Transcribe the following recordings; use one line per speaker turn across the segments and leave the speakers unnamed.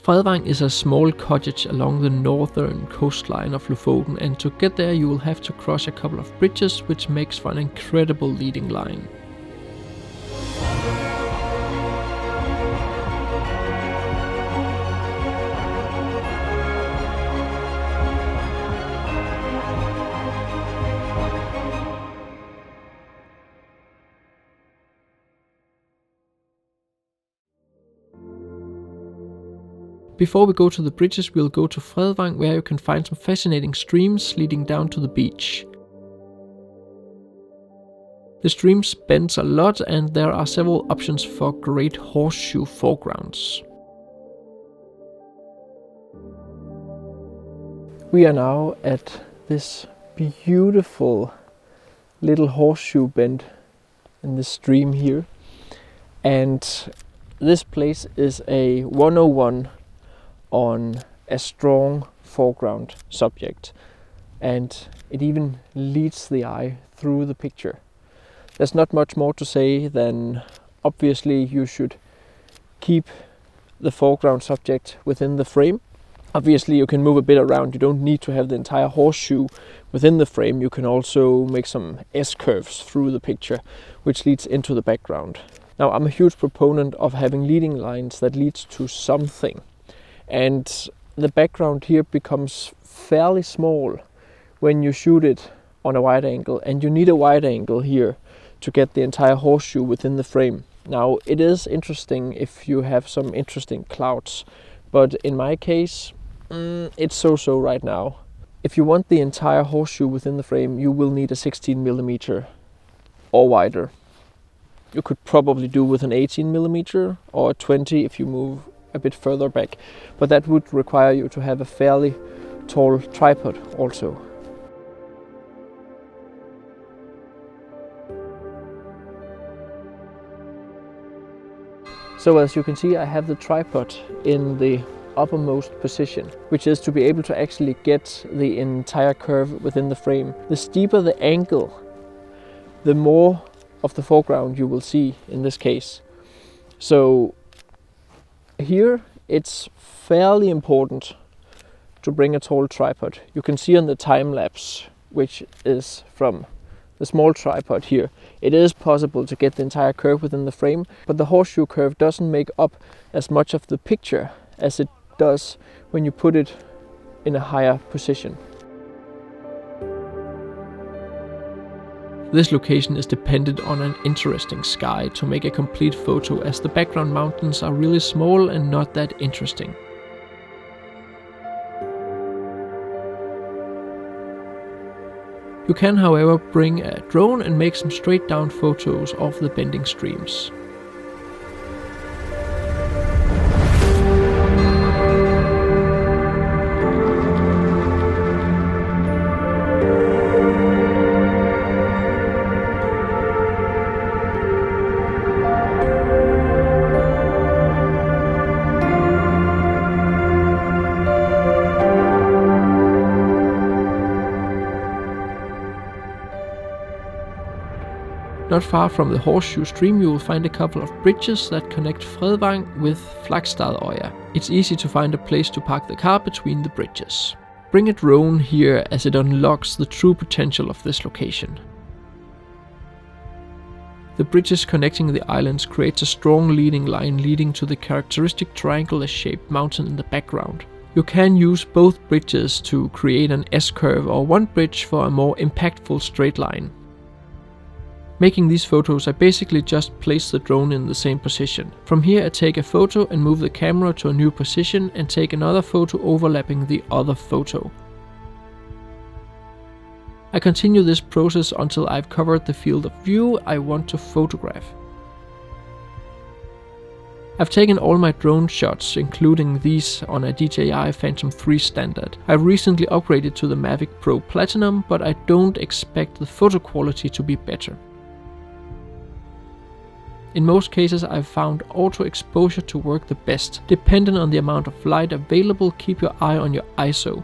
Fredvang is a small cottage along the northern coastline of Lofoten, and to get there you will have to cross a couple of bridges, which makes for an incredible leading line. Before we go to the bridges, we'll go to Fredvang, where you can find some fascinating streams leading down to the beach. The streams bend a lot, and there are several options for great horseshoe foregrounds. We are now at this beautiful little Horseshoe Bend in the stream here, and this place is a 101 on a strong foreground subject, and it even leads the eye through the picture. There's not much more to say than obviously you should keep the foreground subject within the frame. Obviously you can move a bit around, you don't need to have the entire horseshoe within the frame. You can also make some S-curves through the picture, which leads into the background. Now, I'm a huge proponent of having leading lines that leads to something. And the background here becomes fairly small when you shoot it on a wide angle, and you need a wide angle here to get the entire horseshoe within the frame. Now, it is interesting if you have some interesting clouds, but in my case, it's so-so right now. If you want the entire horseshoe within the frame, you will need a 16mm or wider. You could probably do with an 18mm or a 20 if you move a bit further back, but that would require you to have a fairly tall tripod also. So as you can see, I have the tripod in the uppermost position, which is to be able to actually get the entire curve within the frame. The steeper the angle, the more of the foreground you will see in this case. So here it's fairly important to bring a tall tripod. You can see on the time lapse, which is from the small tripod here, it is possible to get the entire curve within the frame, but the horseshoe curve doesn't make up as much of the picture as it does when you put it in a higher position. This location is dependent on an interesting sky to make a complete photo, as the background mountains are really small and not that interesting. You can, however, bring a drone and make some straight down photos of the bending streams. Not far from the horseshoe stream you will find a couple of bridges that connect Fredvang with Flagstadøya. It's easy to find a place to park the car between the bridges. Bring a drone here, as it unlocks the true potential of this location. The bridges connecting the islands creates a strong leading line leading to the characteristic triangular-shaped mountain in the background. You can use both bridges to create an S-curve, or one bridge for a more impactful straight line. Making these photos, I basically just place the drone in the same position. From here I take a photo and move the camera to a new position and take another photo overlapping the other photo. I continue this process until I've covered the field of view I want to photograph. I've taken all my drone shots, including these, on a DJI Phantom 3 standard. I've recently upgraded to the Mavic Pro Platinum, but I don't expect the photo quality to be better. In most cases I've found auto exposure to work the best. Depending on the amount of light available, keep your eye on your ISO.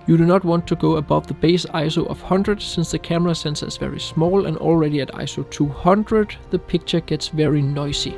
You do not want to go above the base ISO of 100, since the camera sensor is very small, and already at ISO 200 the picture gets very noisy.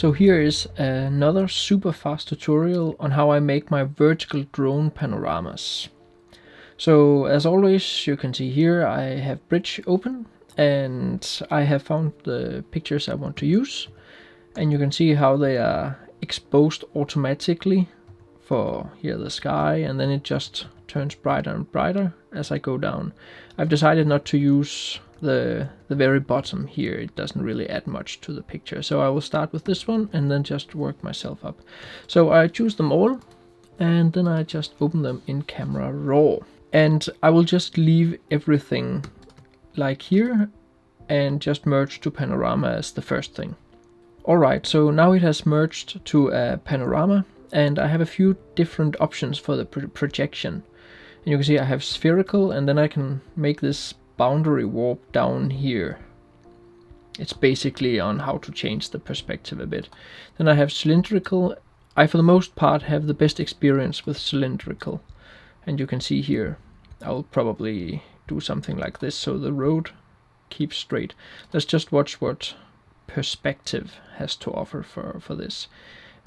So here is another super fast tutorial on how I make my vertical drone panoramas. So as always, you can see here I have Bridge open and I have found the pictures I want to use, and you can see how they are exposed automatically for here the sky, and then it just turns brighter and brighter as I go down. I've decided not to use the very bottom here, it doesn't really add much to the picture, so I will start with this one and then just work myself up. So I choose them all and then I just open them in Camera Raw, and I will just leave everything like here and just merge to Panorama as the first thing. Alright, so now it has merged to a panorama, and I have a few different options for the projection. And you can see I have spherical, and then I can make this boundary warp down here. It's basically on how to change the perspective a bit. Then I have cylindrical. I for the most part have the best experience with cylindrical, and you can see here I'll probably do something like this so the road keeps straight. Let's just watch what perspective has to offer for this.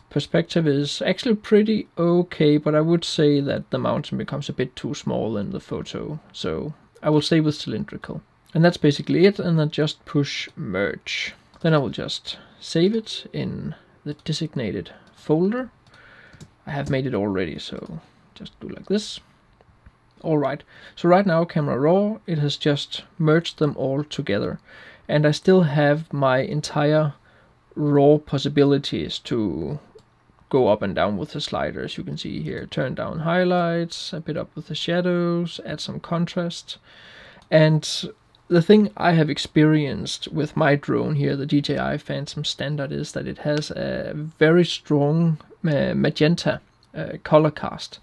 Perspective is actually pretty okay, but I would say that the mountain becomes a bit too small in the photo, so I will stay with cylindrical. And that's basically it, and then just push merge. Then I will just save it in the designated folder. I have made it already, so just do like this. Alright, so right now Camera Raw, it has just merged them all together, and I still have my entire raw possibilities to go up and down with the sliders. You can see here, turn down highlights, a bit up with the shadows, add some contrast. And the thing I have experienced with my drone here, the DJI Phantom Standard, is that it has a very strong magenta color cast.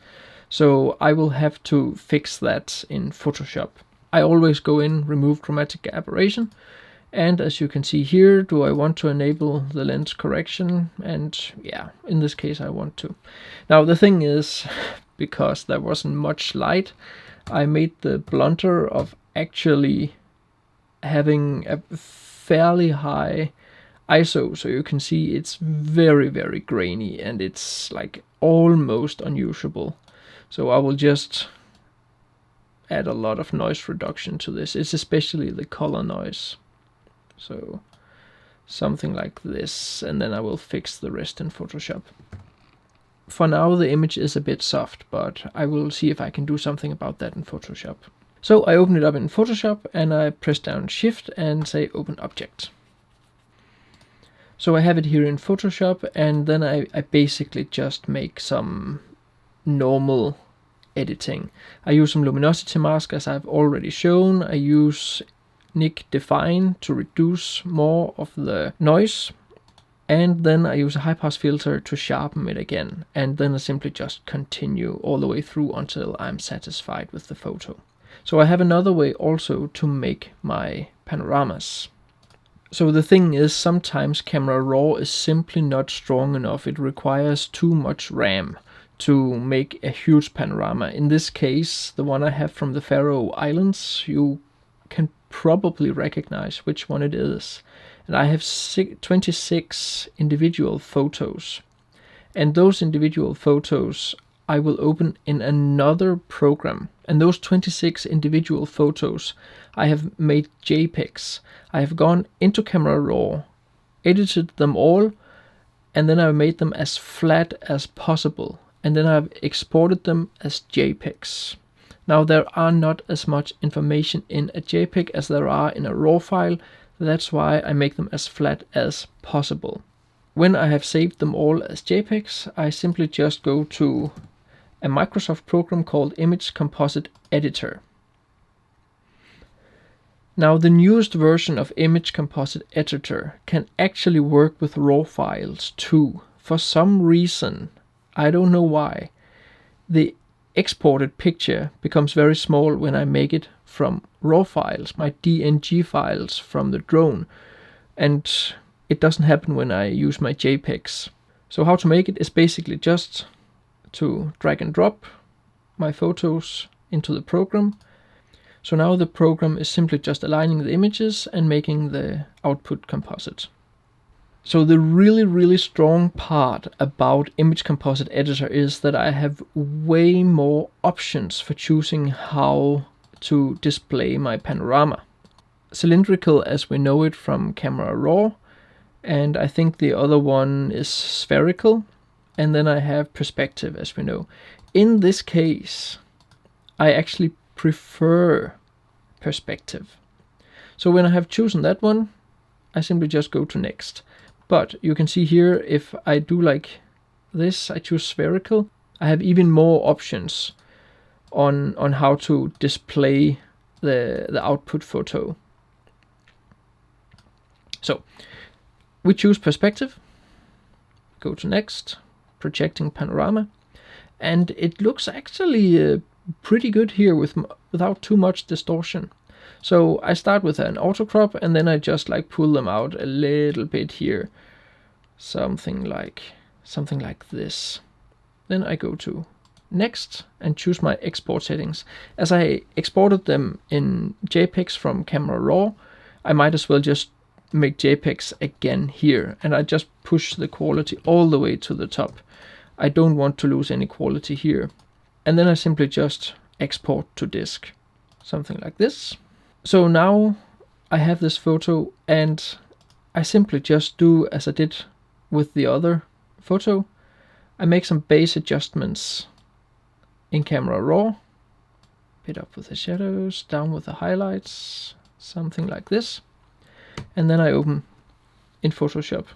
So I will have to fix that in Photoshop. I always go in, remove chromatic aberration, and as you can see here, do I want to enable the lens correction? And yeah, in this case I want to. Now the thing is, because there wasn't much light, I made the blunder of actually having a fairly high ISO, so you can see it's very, very grainy and it's like almost unusable. So I will just add a lot of noise reduction to this. It's especially the color noise. So something like this, and then I will fix the rest in Photoshop. For now the image is a bit soft, but I will see if I can do something about that in Photoshop. So I open it up in Photoshop and I press down Shift and say Open Object. So I have it here in Photoshop, and then I basically just make some normal editing. I use some luminosity mask as I've already shown. I use Nik Define to reduce more of the noise, and then I use a high pass filter to sharpen it again, and then I simply just continue all the way through until I'm satisfied with the photo. So I have another way also to make my panoramas. So the thing is, sometimes Camera Raw is simply not strong enough. It requires too much RAM to make a huge panorama. In this case, the one I have from the Faroe Islands, you can probably recognize which one it is. And I have 26 individual photos. And those individual photos I will open in another program. And those 26 individual photos I have made JPEGs. I have gone into Camera Raw, edited them all, and then I've made them as flat as possible. And then I've exported them as JPEGs. Now there are not as much information in a JPEG as there are in a RAW file. That's why I make them as flat as possible. When I have saved them all as JPEGs, I simply just go to a Microsoft program called Image Composite Editor. Now the newest version of Image Composite Editor can actually work with RAW files too. For some reason, I don't know why, the exported picture becomes very small when I make it from RAW files, my DNG files from the drone, and it doesn't happen when I use my JPEGs. So how to make it is basically just to drag and drop my photos into the program. So now the program is simply just aligning the images and making the output composite. So the really strong part about Image Composite Editor is that I have way more options for choosing how to display my panorama. Cylindrical as we know it from Camera Raw, and I think the other one is spherical, and then I have perspective as we know. In this case, I actually prefer perspective. So when I have chosen that one, I simply just go to next. But you can see here, if I do like this, I choose spherical, I have even more options on how to display the output photo. So we choose perspective, go to next, projecting panorama, and it looks actually pretty good here without too much distortion. So I start with an auto crop, and then I just like pull them out a little bit here, something like this. Then I go to next and choose my export settings. As I exported them in JPEGs from Camera Raw, I might as well just make JPEGs again here, and I just push the quality all the way to the top. I don't want to lose any quality here. And then I simply just export to disk, something like this. So now I have this photo, and I simply just do as I did with the other photo. I make some base adjustments in Camera Raw, bit up with the shadows, down with the highlights, something like this. And then I open in Photoshop.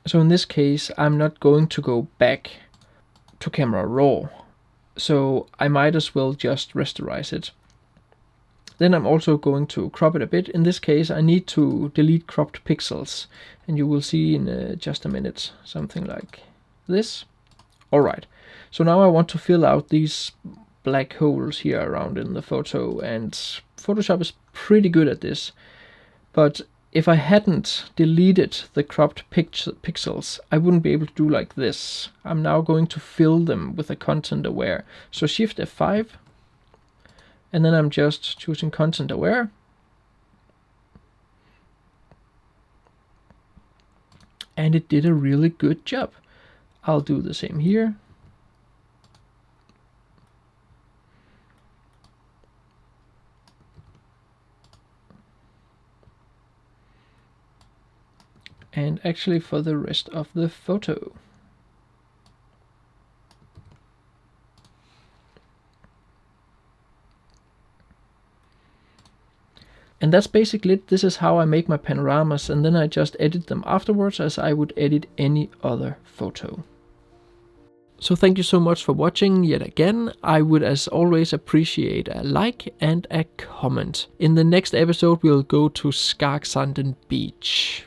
So in this case, I'm not going to go back to Camera Raw, so I might as well just rasterize it. Then I'm also going to crop it a bit. In this case, I need to delete cropped pixels, and you will see in just a minute, something like this. Alright, so now I want to fill out these black holes here around in the photo, and Photoshop is pretty good at this. But if I hadn't deleted the cropped pixels, I wouldn't be able to do like this. I'm now going to fill them with a content aware. So Shift F5, and then I'm just choosing content aware. And it did a really good job. I'll do the same here. And actually for the rest of the photo. And that's basically it. This is how I make my panoramas, and then I just edit them afterwards as I would edit any other photo. So thank you so much for watching yet again. I would as always appreciate a like and a comment. In the next episode we'll go to Skarksanden Beach.